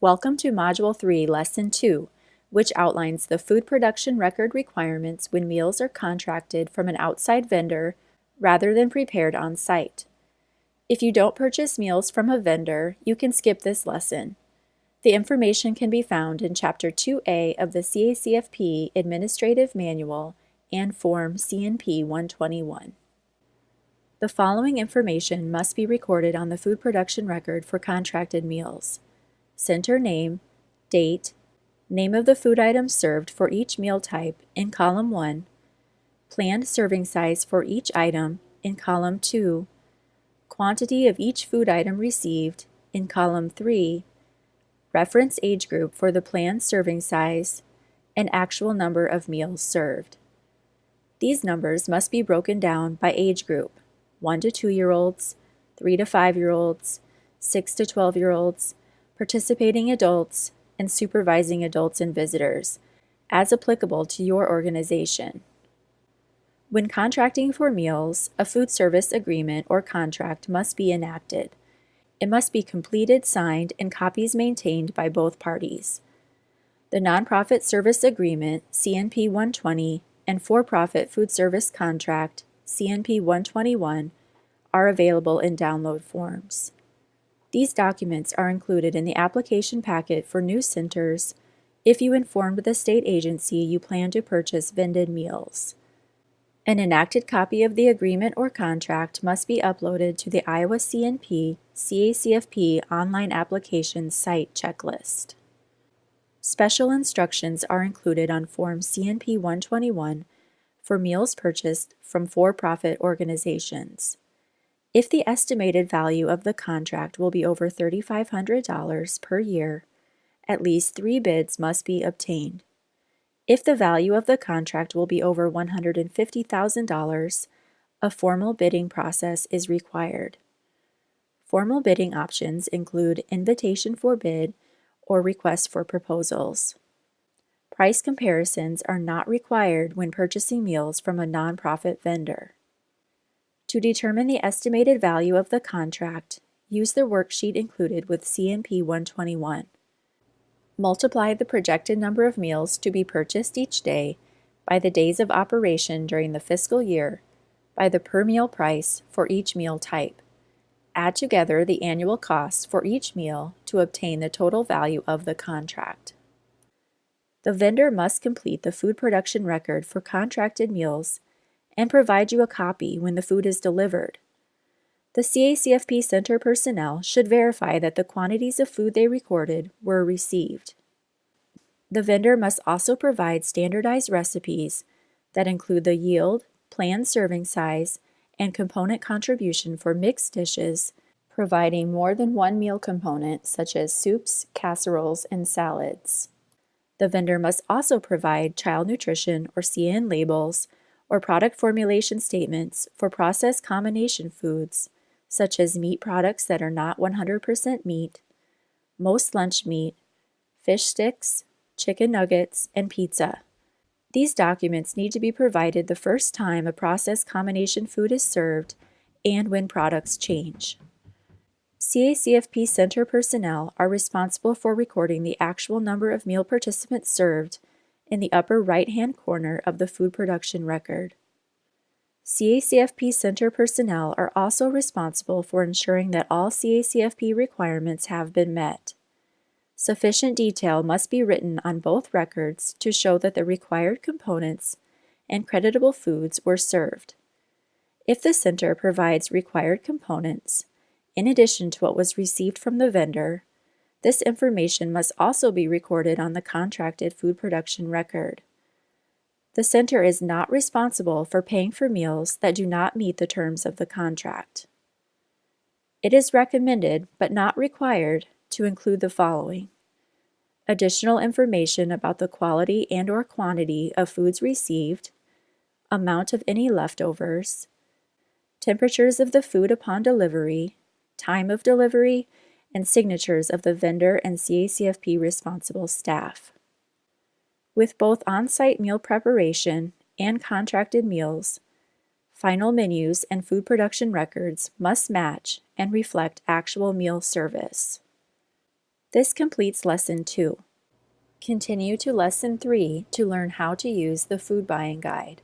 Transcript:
Welcome to Module 3, Lesson 2, which outlines the food production record requirements when meals are contracted from an outside vendor rather than prepared on site. If you don't purchase meals from a vendor, you can skip this lesson. The information can be found in Chapter 2A of the CACFP Administrative Manual and Form CNP 121. The following information must be recorded on the food production record for contracted meals: center name, date, name of the food items served for each meal type in column 1, planned serving size for each item in column 2, quantity of each food item received in column 3, reference age group for the planned serving size, and actual number of meals served. These numbers must be broken down by age group: 1 to 2-year-olds, 3 to 5-year-olds, 6 to 12-year-olds, participating adults, and supervising adults and visitors, as applicable to your organization. When contracting for meals, a food service agreement or contract must be enacted. It must be completed, signed, and copies maintained by both parties. The Nonprofit Service Agreement, CNP 120, and For-Profit Food Service Contract, CNP 121, are available in download forms. These documents are included in the application packet for new centers if you informed the state agency you plan to purchase vended meals. An enacted copy of the agreement or contract must be uploaded to the Iowa CNP CACFP online application site checklist. Special instructions are included on Form CNP 121 for meals purchased from for-profit organizations. If the estimated value of the contract will be over $3,500 per year, at least 3 bids must be obtained. If the value of the contract will be over $150,000, a formal bidding process is required. Formal bidding options include invitation for bid or request for proposals. Price comparisons are not required when purchasing meals from a nonprofit vendor. To determine the estimated value of the contract, use the worksheet included with CNP 121. Multiply the projected number of meals to be purchased each day by the days of operation during the fiscal year by the per meal price for each meal type. Add together the annual costs for each meal to obtain the total value of the contract. The vendor must complete the food production record for contracted meals and provide you a copy when the food is delivered. The CACFP Center personnel should verify that the quantities of food they recorded were received. The vendor must also provide standardized recipes that include the yield, planned serving size, and component contribution for mixed dishes, providing more than one meal component such as soups, casseroles, and salads. The vendor must also provide child nutrition or CN labels or product formulation statements for processed combination foods, such as meat products that are not 100% meat, most lunch meat, fish sticks, chicken nuggets, and pizza. These documents need to be provided the first time a processed combination food is served and when products change. CACFP Center personnel are responsible for recording the actual number of meal participants served in the upper right-hand corner of the food production record. CACFP Center personnel are also responsible for ensuring that all CACFP requirements have been met. Sufficient detail must be written on both records to show that the required components and creditable foods were served. If the center provides required components, in addition to what was received from the vendor, this information must also be recorded on the contracted food production record. The center is not responsible for paying for meals that do not meet the terms of the contract. It is recommended, but not required, to include the following: additional information about the quality and/or quantity of foods received, amount of any leftovers, temperatures of the food upon delivery, time of delivery, and signatures of the vendor and CACFP responsible staff. With both on-site meal preparation and contracted meals, final menus and food production records must match and reflect actual meal service. This completes Lesson 2. Continue to Lesson 3 to learn how to use the food buying guide.